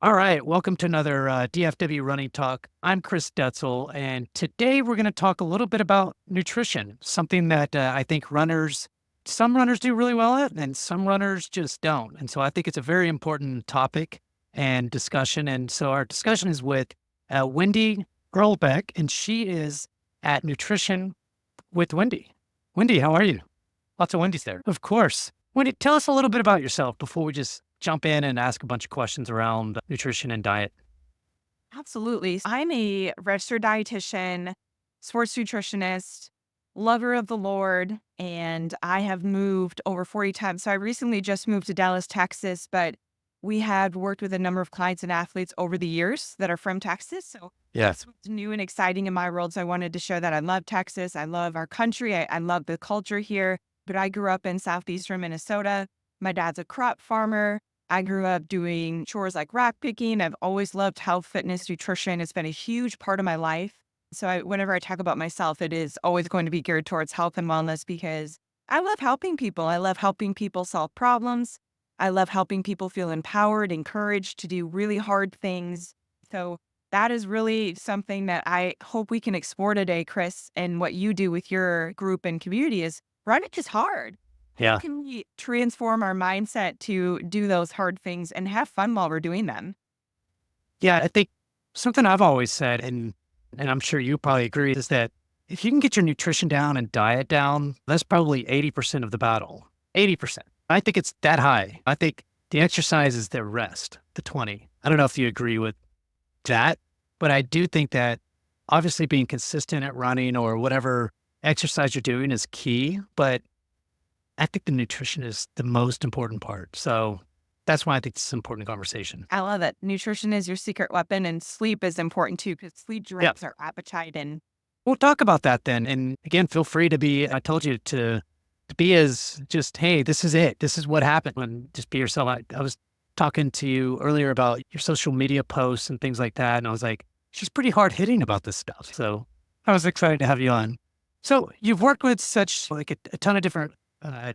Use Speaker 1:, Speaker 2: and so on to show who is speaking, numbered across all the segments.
Speaker 1: All right, welcome to another DFW Running Talk. I'm Chris Detzel, and today we're going to talk a little bit about nutrition, something that I think some runners do really well at, and some runners just don't. And so I think it's a very important topic and discussion. And so our discussion is with Wendi Irlbeck, and she is at Nutrition with Wendi. Wendi, how are you? Lots of Wendy's there. Of course. Wendy, tell us a little bit about yourself before we just jump in and ask a bunch of questions around nutrition and diet.
Speaker 2: Absolutely. I'm a registered dietitian, sports nutritionist, lover of the Lord, and I have moved over 40 times. So I recently just moved to Dallas, Texas, but we have worked with a number of clients and athletes over the years that are from Texas. So
Speaker 1: Yeah.
Speaker 2: that's what's new and exciting in my world. So I wanted to show that I love Texas. I love our country. I love the culture here. But I grew up in southeastern Minnesota. My dad's a crop farmer. I grew up doing chores like rock picking. I've always loved health, fitness, nutrition. It's been a huge part of my life. So whenever I talk about myself, it is always going to be geared towards health and wellness because I love helping people. I love helping people solve problems. I love helping people feel empowered, encouraged to do really hard things. So that is really something that I hope we can explore today, Chris. And what you do with your group and community is running is hard. How
Speaker 1: Yeah.
Speaker 2: can we transform our mindset to do those hard things and have fun while we're doing them?
Speaker 1: Yeah. I think something I've always said, and I'm sure you probably agree, is that if you can get your nutrition down and diet down, that's probably 80% of the battle. 80%. I think it's that high. I think the exercise is the rest, the 20. I don't know if you agree with that, but I do think that obviously being consistent at running or whatever exercise you're doing is key, but I think the nutrition is the most important part. So that's why I think it's an important conversation.
Speaker 2: I love it. Nutrition is your secret weapon, and sleep is important too because sleep
Speaker 1: Yeah.
Speaker 2: drives our appetite. And
Speaker 1: We'll talk about that then. And again, feel free to be, I told you to be as just, hey, this is it. This is what happened. And just be yourself. I was talking to you earlier about your social media posts and things like that. And I was like, she's pretty hard hitting about this stuff. So I was excited to have you on. So you've worked with such like a ton of different uh,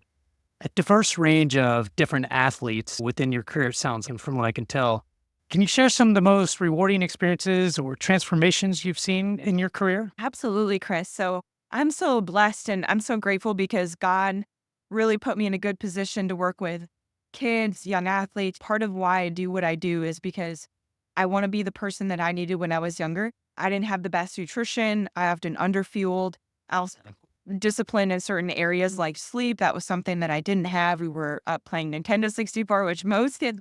Speaker 1: a diverse range of different athletes within your career, it sounds, and from what I can tell. Can you share some of the most rewarding experiences or transformations you've seen in your career?
Speaker 2: absolutely, Chris. So I'm so blessed and I'm so grateful because God really put me in a good position to work with kids, young athletes. Part of why I do what I do is because I want to be the person that I needed when I was younger. I didn't have the best nutrition. I often underfueled. I also discipline in certain areas like sleep. That was something that I didn't have. We were up playing Nintendo 64, which most kids,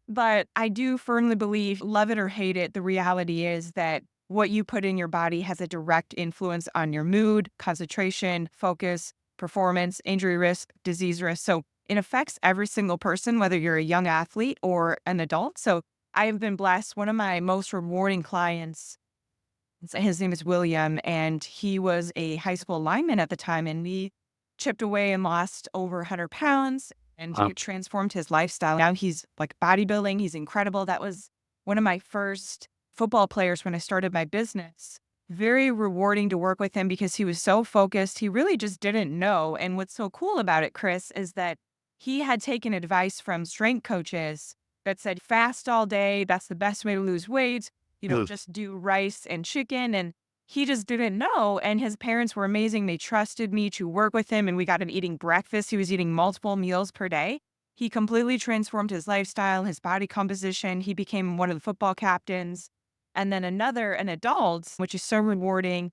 Speaker 2: but I do firmly believe, love it or hate it, the reality is that what you put in your body has a direct influence on your mood, concentration, focus, performance, injury risk, disease risk. So it affects every single person, whether you're a young athlete or an adult. So I have been blessed. One of my most rewarding clients, his name is William, and he was a high school lineman at the time. And we chipped away and lost over 100 pounds, and
Speaker 1: Um,
Speaker 2: he transformed his lifestyle. Now he's like bodybuilding. He's incredible. That was one of my first football players when I started my business. Very rewarding to work with him because he was so focused. He really just didn't know. And what's so cool about it, Chris, is that he had taken advice from strength coaches that said fast all day. That's the best way to lose weight,
Speaker 1: Ugh.
Speaker 2: just do rice and chicken. And he just didn't know. And his parents were amazing. They trusted me to work with him, and we got him eating breakfast. He was eating multiple meals per day. He completely transformed his lifestyle, his body composition. He became one of the football captains. And then an adult, which is so rewarding,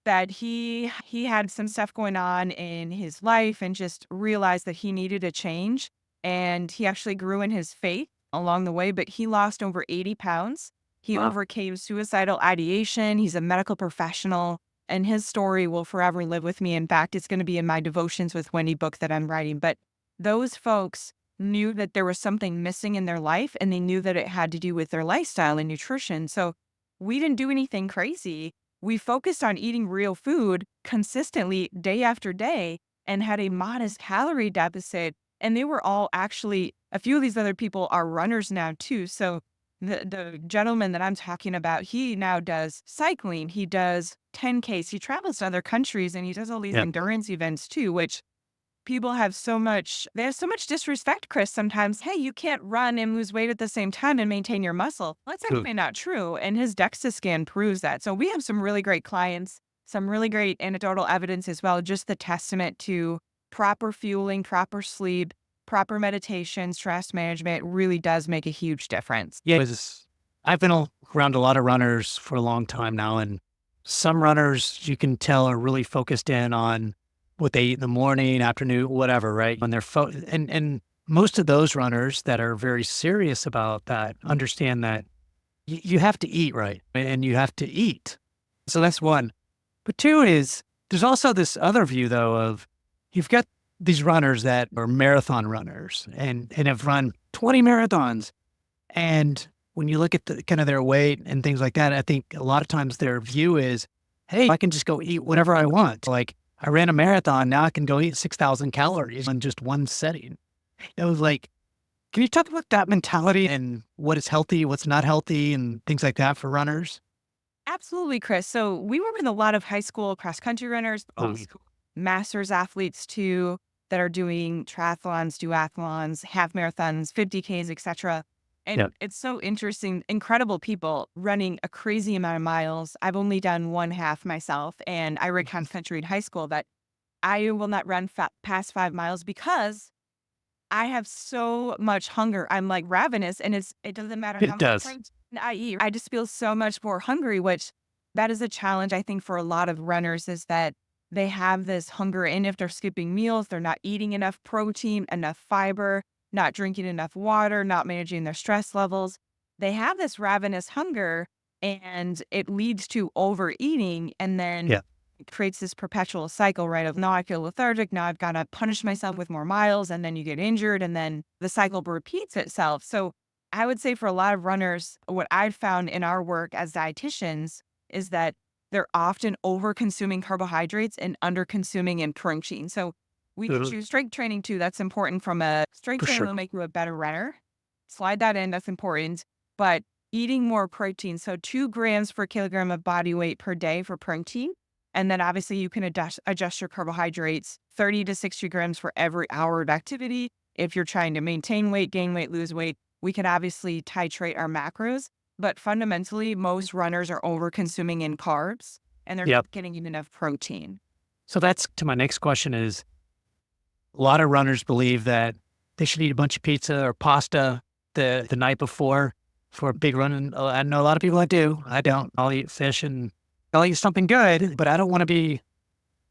Speaker 2: that he had some stuff going on in his life and just realized that he needed a change. And he actually grew in his faith along the way, but he lost over 80 pounds. He
Speaker 1: Wow.
Speaker 2: overcame suicidal ideation. He's a medical professional, and his story will forever live with me. In fact, it's going to be in my Devotions with Wendy book that I'm writing. But those folks knew that there was something missing in their life, and they knew that it had to do with their lifestyle and nutrition. So we didn't do anything crazy. We focused on eating real food consistently day after day and had a modest calorie deficit. And they were all actually, a few of these other people are runners now too. So the gentleman that I'm talking about, he now does cycling. He does 10Ks. He travels to other countries and he does all these
Speaker 1: Yeah.
Speaker 2: endurance events too, which People have they have so much disrespect, Chris, sometimes. Hey, you can't run and lose weight at the same time and maintain your muscle. Well, that's
Speaker 1: True.
Speaker 2: actually not true. And his DEXA scan proves that. So we have some really great clients, some really great anecdotal evidence as well, just the testament to proper fueling, proper sleep, proper meditation, stress management really does make a huge difference.
Speaker 1: Yeah, I've been around a lot of runners for a long time now, and some runners you can tell are really focused in on what they eat in the morning, afternoon, whatever, right? When they're and most of those runners that are very serious about that understand that you have to eat right and you have to eat. So that's one. But two is there's also this other view though of you've got these runners that are marathon runners and have run 20 marathons. And when you look at the kind of their weight and things like that, I think a lot of times their view is, hey, I can just go eat whatever I want. Like I ran a marathon, now I can go eat 6,000 calories in just one setting. It was like, can you talk about that mentality and what is healthy, what's not healthy, and things like that for runners?
Speaker 2: Absolutely, Chris. So we work with a lot of high school cross country runners,
Speaker 1: Oh,
Speaker 2: masters athletes too, that are doing triathlons, duathlons, half marathons, 50Ks, etc.
Speaker 1: yeah.
Speaker 2: And it's so interesting, incredible people running a crazy amount of miles. I've only done one half myself, and I ran cross country in high school, but I will not run past 5 miles because I have so much hunger. I'm like ravenous, and it doesn't matter how
Speaker 1: It
Speaker 2: much
Speaker 1: does.
Speaker 2: protein I eat. I just feel so much more hungry, which that is a challenge I think for a lot of runners is that they have this hunger, and if they're skipping meals, they're not eating enough protein, enough fiber, not drinking enough water, not managing their stress levels. They have this ravenous hunger, and it leads to overeating, and then
Speaker 1: Yeah.
Speaker 2: it creates this perpetual cycle, right? Of now I feel lethargic. Now I've got to punish myself with more miles. And then you get injured. And then the cycle repeats itself. So I would say for a lot of runners, what I've found in our work as dietitians is that they're often over consuming carbohydrates and under consuming in protein. So we teach
Speaker 1: Mhm.
Speaker 2: you strength training too. That's important from a strength
Speaker 1: For
Speaker 2: training
Speaker 1: sure.
Speaker 2: will make you a better runner. Slide that in. That's important. But eating more protein. So 2 grams per kilogram of body weight per day for protein, and then obviously you can adjust your carbohydrates 30 to 60 grams for every hour of activity. If you're trying to maintain weight, gain weight, lose weight, we can obviously titrate our macros. But fundamentally, most runners are over consuming in carbs and they're
Speaker 1: Yep.
Speaker 2: not getting in enough protein.
Speaker 1: So that's to my next question is a lot of runners believe that they should eat a bunch of pizza or pasta the night before for a big run. And I know a lot of people that do. I don't. I'll eat fish and I'll eat something good, but I don't want to be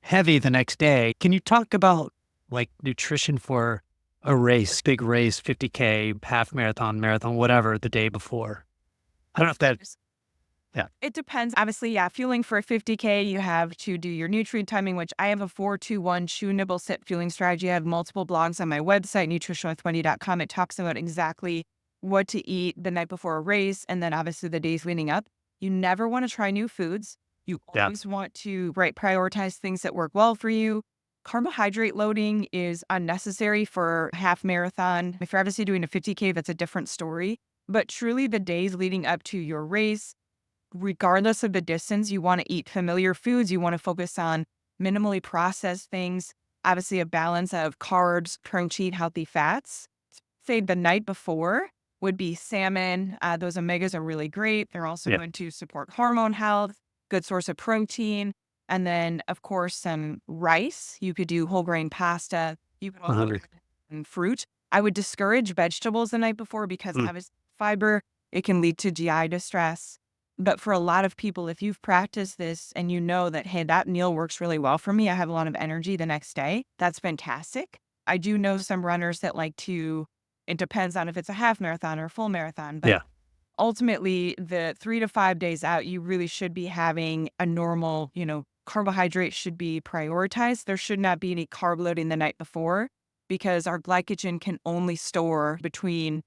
Speaker 1: heavy the next day. Can you talk about like nutrition for a race, big race, 50K, half marathon, marathon, whatever, the day before? I don't know if that, yeah.
Speaker 2: It depends. Obviously, yeah, fueling for a 50K, you have to do your nutrient timing, which I have a 4-2-1 chew, nibble, sip fueling strategy. I have multiple blogs on my website, nutritionalwithwendy.com. It talks about exactly what to eat the night before a race and then obviously the days leading up. You never want to try new foods. You
Speaker 1: Yeah.
Speaker 2: always want to, right, prioritize things that work well for you. Carbohydrate loading is unnecessary for half marathon. If you're obviously doing a 50K, that's a different story. But truly, the days leading up to your race, regardless of the distance, you want to eat familiar foods. You want to focus on minimally processed things, obviously a balance of carbs, protein, healthy fats. Say the night before would be salmon. Those omegas are really great. They're also
Speaker 1: Yeah.
Speaker 2: going to support hormone health, good source of protein. And then, of course, some rice. You could do whole grain pasta. You could
Speaker 1: I'm
Speaker 2: also
Speaker 1: hungry.
Speaker 2: do fruit. I would discourage vegetables the night before because
Speaker 1: Mm.
Speaker 2: obviously fiber, it can lead to GI distress. But for a lot of people, if you've practiced this and you know that, hey, that meal works really well for me, I have a lot of energy the next day, that's fantastic. I do know some runners that like to, it depends on if it's a half marathon or a full marathon, but
Speaker 1: Yeah.
Speaker 2: ultimately the 3 to 5 days out, you really should be having a normal, carbohydrate should be prioritized. There should not be any carb loading the night before because our glycogen can only store between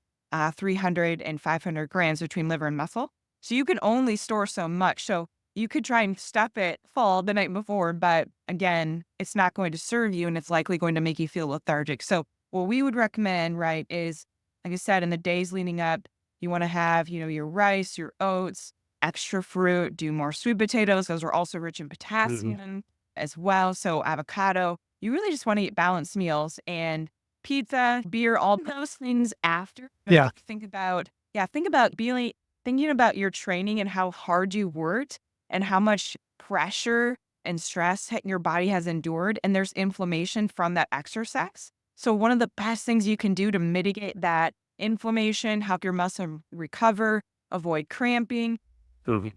Speaker 2: 300 and 500 grams between liver and muscle. So you can only store so much. So you could try and stuff it full the night before, but again, it's not going to serve you and it's likely going to make you feel lethargic. So what we would recommend, right, is like I said, in the days leading up, you want to have, your rice, your oats, extra fruit, do more sweet potatoes. Those are also rich in
Speaker 1: Mhm.
Speaker 2: potassium as well. So avocado, you really just want to eat balanced meals and pizza, beer, all those things after. But
Speaker 1: Yeah.
Speaker 2: think about thinking about your training and how hard you worked and how much pressure and stress your body has endured. And there's inflammation from that exercise. So one of the best things you can do to mitigate that inflammation, help your muscle recover, avoid cramping,
Speaker 1: Mhm.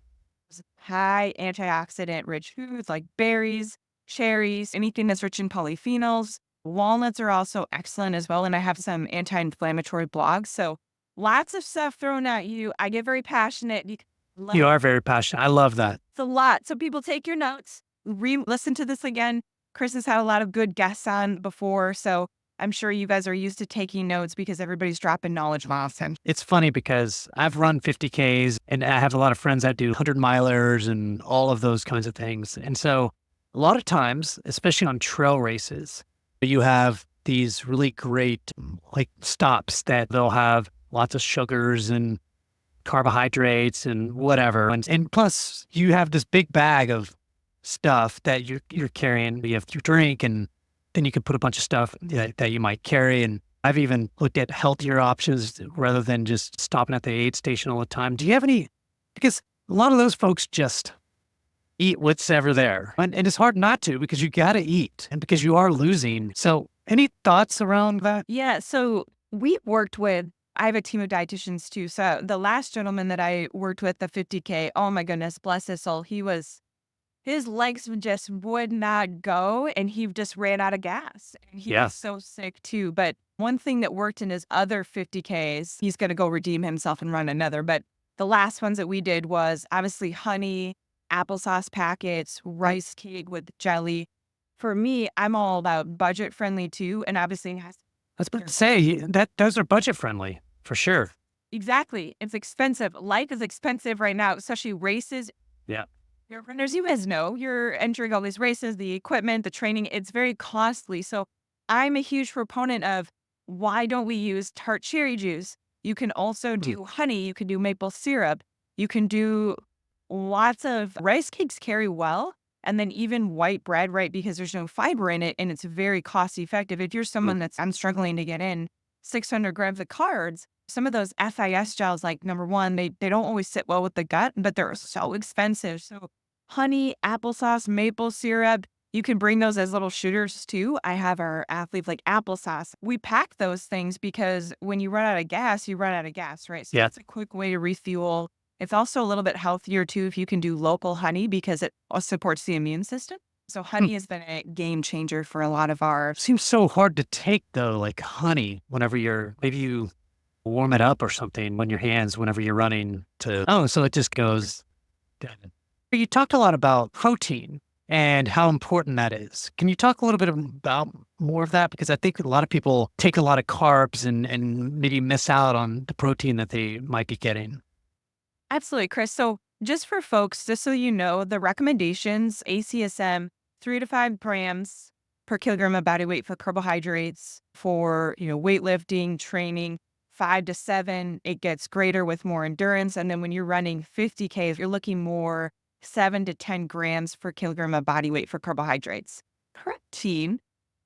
Speaker 2: high antioxidant rich foods like berries, cherries, anything that's rich in polyphenols. Walnuts are also excellent as well. And I have some anti-inflammatory blogs. So lots of stuff thrown at you. I get very passionate.
Speaker 1: You are very passionate. I love that.
Speaker 2: It's a lot. So people take your notes, listen to this again. Chris has had a lot of good guests on before. So I'm sure you guys are used to taking notes because everybody's dropping knowledge bombs. And
Speaker 1: It's funny because I've run 50Ks and I have a lot of friends that do 100 milers and all of those kinds of things. And so a lot of times, especially on trail races, you have these really great like stops that they'll have lots of sugars and carbohydrates and whatever. And plus you have this big bag of stuff that you're carrying. You have your drink and then you can put a bunch of stuff that you might carry. And I've even looked at healthier options rather than just stopping at the aid station all the time. Do you have any? Because a lot of those folks just eat what's ever there. And it's hard not to because you got to eat and because you are losing. So any thoughts around that?
Speaker 2: yeah, so I have a team of dietitians too. So the last gentleman that I worked with, the 50K, oh my goodness, bless his soul. His legs just would not go and he just ran out of gas. And he
Speaker 1: Yeah.
Speaker 2: was so sick too. But one thing that worked in his other 50Ks, he's going to go redeem himself and run another. But the last ones that we did was obviously honey, applesauce packets, rice cake with jelly. For me, I'm all about budget friendly too. And obviously it has
Speaker 1: I was about to say that those are budget friendly for sure.
Speaker 2: exactly. It's expensive. Life is expensive right now, especially races.
Speaker 1: Yeah.
Speaker 2: Your runners, you guys know, you're entering all these races, the equipment, the training, it's very costly. So I'm a huge proponent of why don't we use tart cherry juice? You can also
Speaker 1: Mm.
Speaker 2: do honey, you can do maple syrup, you can do lots of rice cakes carry well. And then even white bread, right? Because there's no fiber in it and it's very cost effective. If you're someone I'm struggling to get in 600 grams of carbs, some of those FIS gels, like number one, they don't always sit well with the gut, but they're so expensive. So honey, applesauce, maple syrup, you can bring those as little shooters too. I have our athletes like applesauce. We pack those things because when you run out of gas, you run out of gas, right? So
Speaker 1: Yeah.
Speaker 2: it's a quick way to refuel. It's also a little bit healthier too if you can do local honey because it supports the immune system. So honey has been a game changer for a lot of our
Speaker 1: Seems so hard to take though, like honey, whenever maybe you warm it up or something on your hands whenever you're running so it just goes down. You talked a lot about protein and how important that is. Can you talk a little bit about more of that? Because I think a lot of people take a lot of carbs and maybe miss out on the protein that they might be getting.
Speaker 2: Absolutely, Chris. So just for folks, just so you know, the recommendations, ACSM, 3 to 5 grams per kilogram of body weight for carbohydrates for, weightlifting, training, 5 to 7, it gets greater with more endurance. And then when you're running 50K, if you're looking more 7 to 10 grams per kilogram of body weight for carbohydrates. Protein,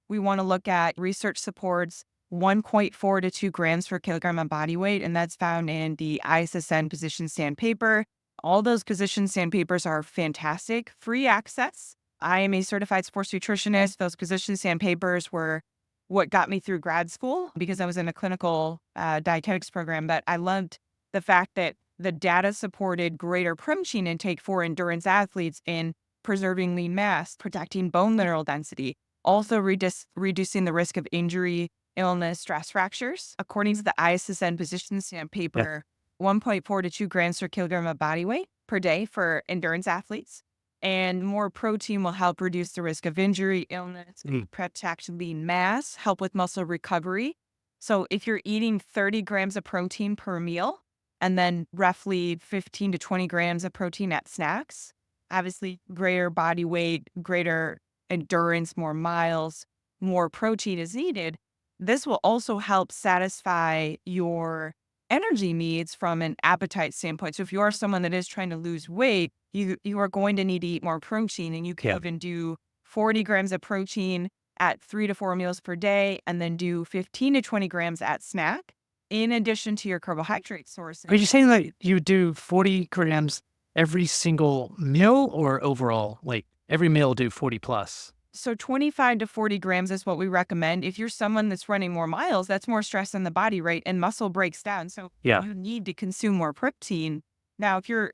Speaker 2: we want to look at research supports 1.4 to 2 grams per kilogram of body weight, and that's found in the ISSN position stand paper. All those position stand papers are fantastic. Free access. I am a certified sports nutritionist. Those position stand papers were what got me through grad school because I was in a clinical dietetics program, but I loved the fact that the data supported greater protein intake for endurance athletes in preserving lean mass, protecting bone mineral density, also reducing the risk of injury, illness, stress fractures. According to the ISSN position stand paper, 1.4 to 2 grams per kilogram of body weight per day for endurance athletes. And more protein will help reduce the risk of injury, illness, protect lean mass, help with muscle recovery. So if you're eating 30 grams of protein per meal, and then roughly 15 to 20 grams of protein at snacks, obviously greater body weight, greater endurance, more miles, more protein is needed. This will also help satisfy your energy needs from an appetite standpoint. So if you are someone that is trying to lose weight, you are going to need to eat more protein, and you can even do 40 grams of protein at 3 to 4 meals per day, and then do 15 to 20 grams at snack, in addition to your carbohydrate sources.
Speaker 1: Are you saying that you do 40 grams every single meal or overall? Like every meal do 40 plus?
Speaker 2: So 25 to 40 grams is what we recommend. If you're someone that's running more miles, that's more stress on the body, right? And muscle breaks down. So
Speaker 1: Yeah.
Speaker 2: you need to consume more protein. Now, if you're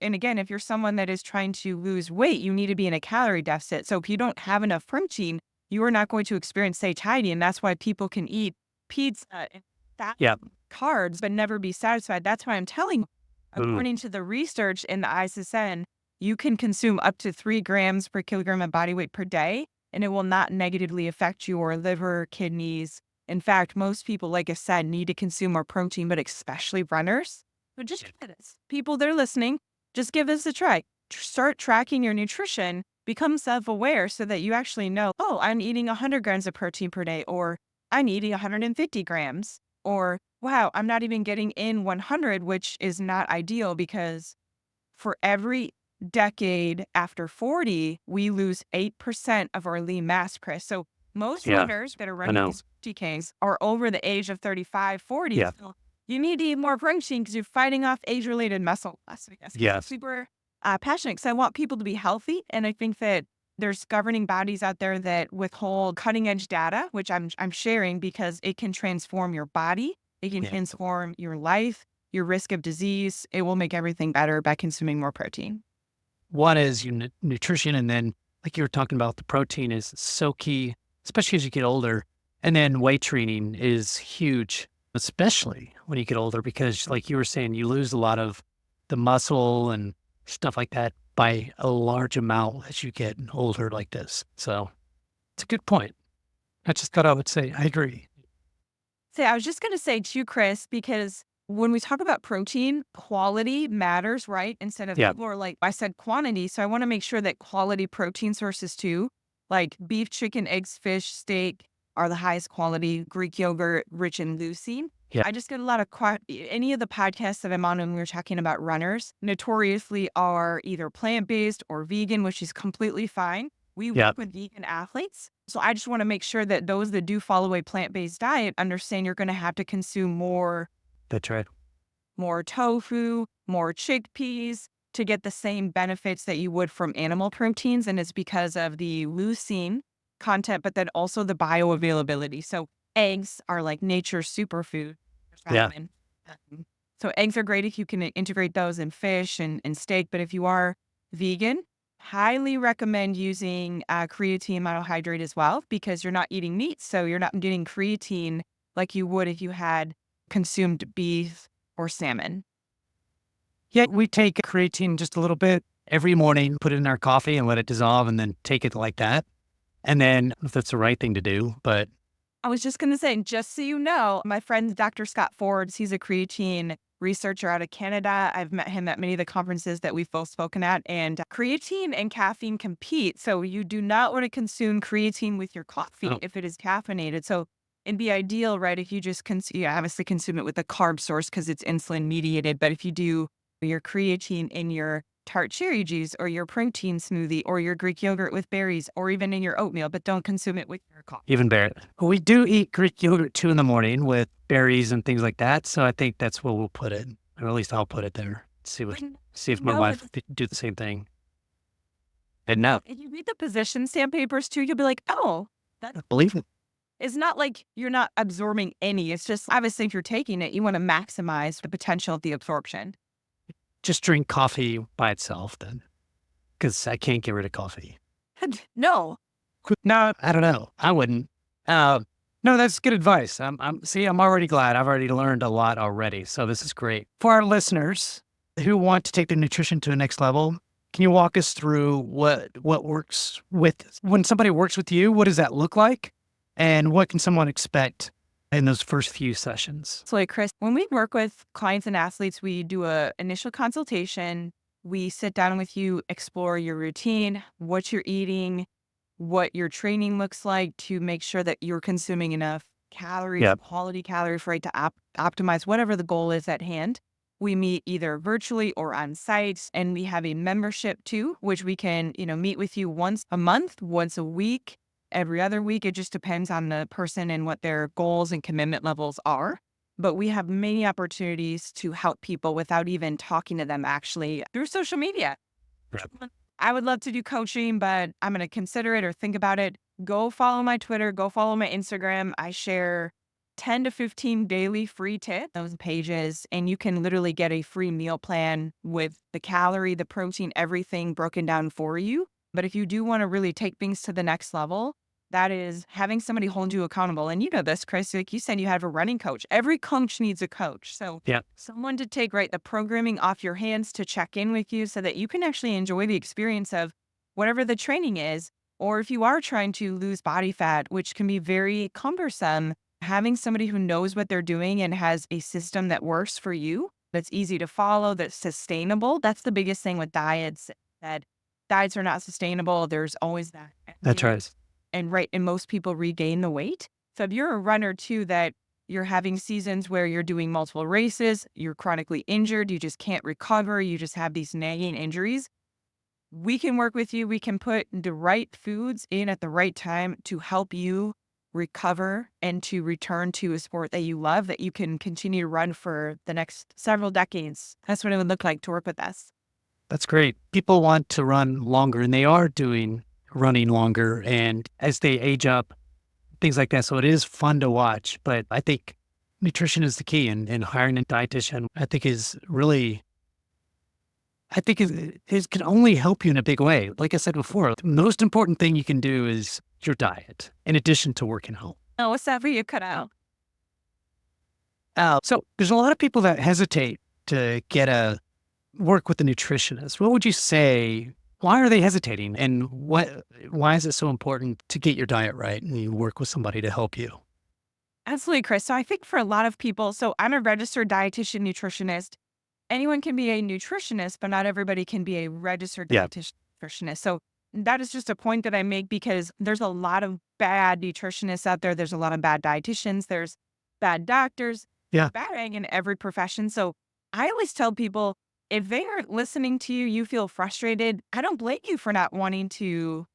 Speaker 2: someone that is trying to lose weight, you need to be in a calorie deficit. So if you don't have enough protein, you are not going to experience satiety. And that's why people can eat pizza and fat
Speaker 1: Yeah.
Speaker 2: carbs, but never be satisfied. That's why I'm telling you,
Speaker 1: Mm.
Speaker 2: according to the research in the ISSN, you can consume up to 3 grams per kilogram of body weight per day, and it will not negatively affect your liver, kidneys. In fact, most people, like I said, need to consume more protein, but especially runners. But just try this. People that are listening, just give this a try. Start tracking your nutrition, become self-aware so that you actually know, oh, I'm eating 100 grams of protein per day, or I'm eating 150 grams, or wow, I'm not even getting in 100, which is not ideal because for every decade after 40, we lose 8% of our lean mass, Chris. So most
Speaker 1: Yeah.
Speaker 2: runners that are
Speaker 1: I
Speaker 2: running
Speaker 1: know.
Speaker 2: these 50Ks are over the age of 35, 40.
Speaker 1: Yeah.
Speaker 2: So you need to eat more protein because you're fighting off age-related muscle loss. I guess.
Speaker 1: Yes.
Speaker 2: Super passionate because I want people to be healthy. And I think that there's governing bodies out there that withhold cutting-edge data, which I'm sharing because it can transform your body. It can
Speaker 1: Yeah.
Speaker 2: transform your life, your risk of disease. It will make everything better by consuming more protein.
Speaker 1: One is your nutrition, and then like you were talking about, the protein is so key, especially as you get older. And then weight training is huge, especially when you get older, because like you were saying, you lose a lot of the muscle and stuff like that by a large amount as you get older like this. So it's a good point. I just thought I would say, I agree.
Speaker 2: I was just going to say too, Chris, because when we talk about protein, quality matters, right? Instead of
Speaker 1: Yeah.
Speaker 2: people are like, I said quantity. So I want to make sure that quality protein sources too, like beef, chicken, eggs, fish, steak are the highest quality, Greek yogurt, rich in leucine.
Speaker 1: Yeah.
Speaker 2: I just get a lot of, any of the podcasts that I'm on when we're talking about runners notoriously are either plant-based or vegan, which is completely fine. We
Speaker 1: Yeah.
Speaker 2: work with vegan athletes. So I just want to make sure that those that do follow a plant-based diet understand you're going to have to consume more
Speaker 1: That's right.
Speaker 2: tofu, more chickpeas to get the same benefits that you would from animal proteins. And it's because of the leucine content, but then also the bioavailability. So eggs are like nature's superfood.
Speaker 1: Yeah.
Speaker 2: So eggs are great if you can integrate those in fish and steak. But if you are vegan, highly recommend using creatine monohydrate as well, because you're not eating meat. So you're not getting creatine like you would if you had consumed beef or salmon.
Speaker 1: Yeah, we take creatine just a little bit every morning, put it in our coffee and let it dissolve, and then take it like that. And then if that's the right thing to do, but
Speaker 2: I was just going to say, just so you know, my friend Dr. Scott Forbes, he's a creatine researcher out of Canada. I've met him at many of the conferences that we've both spoken at, and creatine and caffeine compete. So you do not want to consume creatine with your coffee if it is caffeinated. So it'd be ideal, right, if you just obviously consume it with a carb source because it's insulin mediated. But if you do your creatine in your tart cherry juice or your protein smoothie or your Greek yogurt with berries or even in your oatmeal, but don't consume it with your coffee.
Speaker 1: even berry. We do eat Greek yogurt too in the morning with berries and things like that. So I think that's where we'll put it, or at least I'll put it there. See if my wife do the same thing. And now,
Speaker 2: If you read the position stamp papers too, you'll be like, oh,
Speaker 1: I believe it.
Speaker 2: it's not like you're not absorbing any. It's just obviously if you're taking it, you want to maximize the potential of the absorption.
Speaker 1: Just drink coffee by itself then, because I can't get rid of coffee.
Speaker 2: No.
Speaker 1: No, I don't know. I wouldn't. No, that's good advice. I'm already glad. I've already learned a lot already. So this is great. For our listeners who want to take their nutrition to the next level, can you walk us through what works when somebody works with you? What does that look like? And what can someone expect in those first few sessions?
Speaker 2: So like Chris, when we work with clients and athletes, we do a initial consultation. We sit down with you, explore your routine, what you're eating, what your training looks like to make sure that you're consuming enough calories, quality calories, right, to optimize whatever the goal is at hand. We meet either virtually or on site, and we have a membership too, which we can, meet with you once a month, once a week, every other week. It just depends on the person and what their goals and commitment levels are. But we have many opportunities to help people without even talking to them actually through social media.
Speaker 1: Right.
Speaker 2: I would love to do coaching, but I'm going to consider it or think about it. Go follow my Twitter, go follow my Instagram. I share 10 to 15 daily free tips, those pages, and you can literally get a free meal plan with the calorie, the protein, everything broken down for you. But if you do want to really take things to the next level, that is having somebody hold you accountable. And you know this, Chris, like you said, you have a running coach. Every coach needs a coach. So
Speaker 1: Yeah.
Speaker 2: someone to take the programming off your hands to check in with you so that you can actually enjoy the experience of whatever the training is. Or if you are trying to lose body fat, which can be very cumbersome, having somebody who knows what they're doing and has a system that works for you, that's easy to follow, that's sustainable. That's the biggest thing with diets, that diets are not sustainable. There's always that.
Speaker 1: That's right.
Speaker 2: And most people regain the weight. So if you're a runner too, that you're having seasons where you're doing multiple races, you're chronically injured, you just can't recover, you just have these nagging injuries, we can work with you. We can put the right foods in at the right time to help you recover and to return to a sport that you love, that you can continue to run for the next several decades. That's what it would look like to work with us.
Speaker 1: That's great. People want to run longer, and they are doing running longer. And as they age up, things like that. So it is fun to watch. But I think nutrition is the key, and hiring a dietitian, I think, is really, I think it can only help you in a big way. Like I said before, the most important thing you can do is your diet, in addition to working out.
Speaker 2: Oh, what's that for you cut out?
Speaker 1: So there's a lot of people that hesitate to work with a nutritionist. What would you say? Why are they hesitating? And why is it so important to get your diet right and you work with somebody to help you?
Speaker 2: Absolutely, Chris. So I think for a lot of people, so I'm a registered dietitian nutritionist. Anyone can be a nutritionist, but not everybody can be a registered
Speaker 1: Yeah.
Speaker 2: dietitian nutritionist. So that is just a point that I make because there's a lot of bad nutritionists out there. There's a lot of bad dietitians. There's bad doctors,
Speaker 1: Yeah.
Speaker 2: bad egg in every profession. So I always tell people, if they aren't listening to you, you feel frustrated. I don't blame you for not wanting to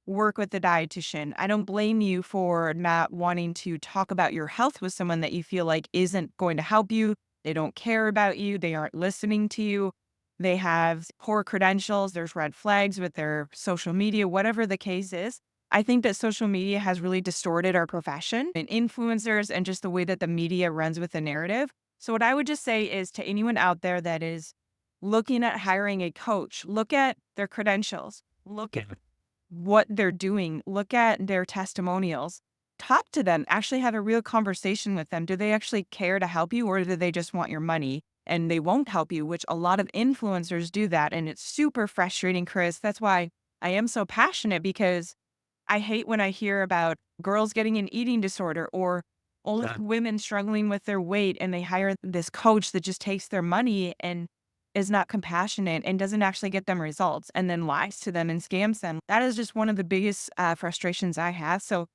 Speaker 2: work with the dietitian. I don't blame you for not wanting to talk about your health with someone that you feel like isn't going to help you. They don't care about you. They aren't listening to you. They have poor credentials. There's red flags with their social media, whatever the case is. I think that social media has really distorted our profession and influencers and just the way that the media runs with the narrative. So what I would just say is to anyone out there that is looking at hiring a coach, look at their credentials, look at what they're doing, look at their testimonials, talk to them, actually have a real conversation with them. Do they actually care to help you, or do they just want your money and they won't help you, which a lot of influencers do that. And it's super frustrating, Chris. That's why I am so passionate, because I hate when I hear about girls getting an eating disorder or older
Speaker 1: Yeah.
Speaker 2: women struggling with their weight and they hire this coach that just takes their money and is not compassionate and doesn't actually get them results and then lies to them and scams them. That is just one of the biggest frustrations I have. So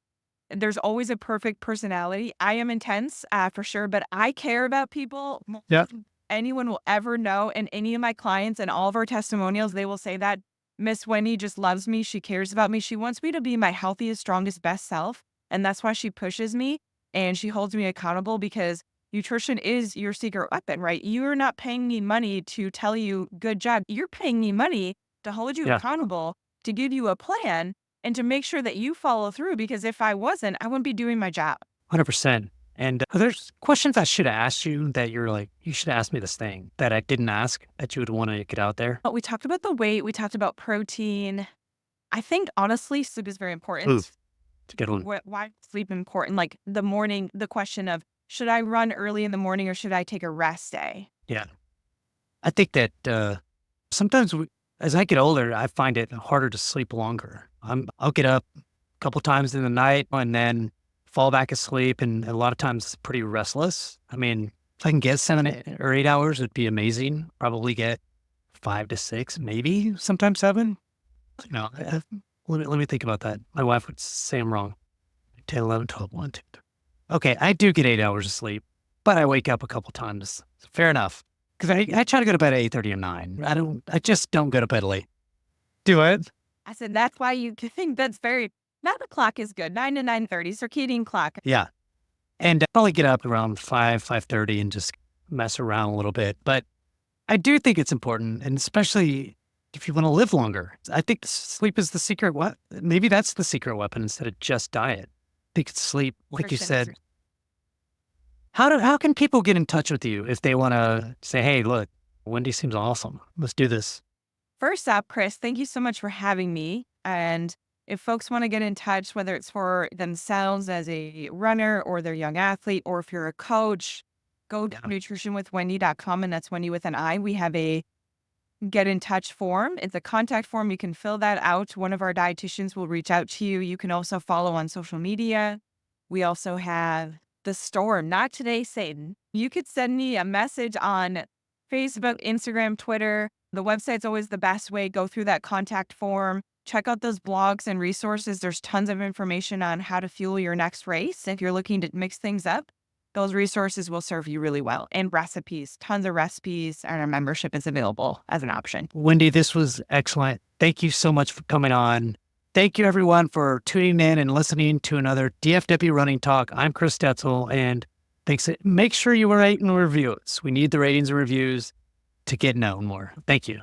Speaker 2: there's always a perfect personality. I am intense for sure, but I care about people more
Speaker 1: Yeah.
Speaker 2: than anyone will ever know. And any of my clients and all of our testimonials, they will say that Miss Wendy just loves me. She cares about me. She wants me to be my healthiest, strongest, best self. And that's why she pushes me and she holds me accountable, because nutrition is your secret weapon, right? You're not paying me money to tell you good job. You're paying me money to hold you
Speaker 1: Yeah.
Speaker 2: accountable, to give you a plan and to make sure that you follow through, because if I wasn't, I wouldn't be doing my job.
Speaker 1: 100%. And there's questions I should have asked you that you're like, you should ask me this thing that I didn't ask that you would want to get out there.
Speaker 2: But we talked about the weight. We talked about protein. I think honestly, sleep is very important.
Speaker 1: Ooh, it's a good one.
Speaker 2: Why is sleep important? Like the morning, the question of, should I run early in the morning or should I take a rest day?
Speaker 1: Yeah. I think that sometimes as I get older, I find it harder to sleep longer. I'll get up a couple times in the night and then fall back asleep. And a lot of times it's pretty restless. I mean, if I can get 7 or 8 hours, it'd be amazing. Probably get 5 to 6, maybe sometimes 7. Let me think about that. My wife would say I'm wrong. 10, 11, 12, 1, 2, 3. Okay, I do get 8 hours of sleep, but I wake up a couple times. Fair enough. Because I try to go to bed at 8:30 or 9. I just don't go to bed late. Do it.
Speaker 2: I said, that's why you think that's very 9 o'clock is good. 9 to 9:30, circadian clock.
Speaker 1: Yeah. And probably get up around 5:30 and just mess around a little bit. But I do think it's important, and especially if you want to live longer. I think sleep is the secret. What? Maybe that's the secret weapon instead of just diet. I think it's sleep. Like you
Speaker 2: Nutrition is
Speaker 1: said, how can people get in touch with you if they want to say, hey, look, Wendi seems awesome. Let's do this.
Speaker 2: First up, Chris, thank you so much for having me. And if folks want to get in touch, whether it's for themselves as a runner or their young athlete, or if you're a coach, go to
Speaker 1: Yeah.
Speaker 2: nutritionwithwendi.com, and that's Wendy with an I. We have a get in touch form. It's a contact form. You can fill that out. One of our dietitians will reach out to you. You can also follow on social media. We also have the store, Not Today, Satan. You could send me a message on Facebook, Instagram, Twitter. The website's always the best way. Go through that contact form. Check out those blogs and resources. There's tons of information on how to fuel your next race. If you're looking to mix things up, those resources will serve you really well. And recipes, tons of recipes, and our membership is available as an option.
Speaker 1: Wendi, this was excellent. Thank you so much for coming on. Thank you, everyone, for tuning in and listening to another DFW Running Talk. I'm Chris Stetzel, and thanks. Make sure you rate and review us. We need the ratings and reviews to get known more. Thank you.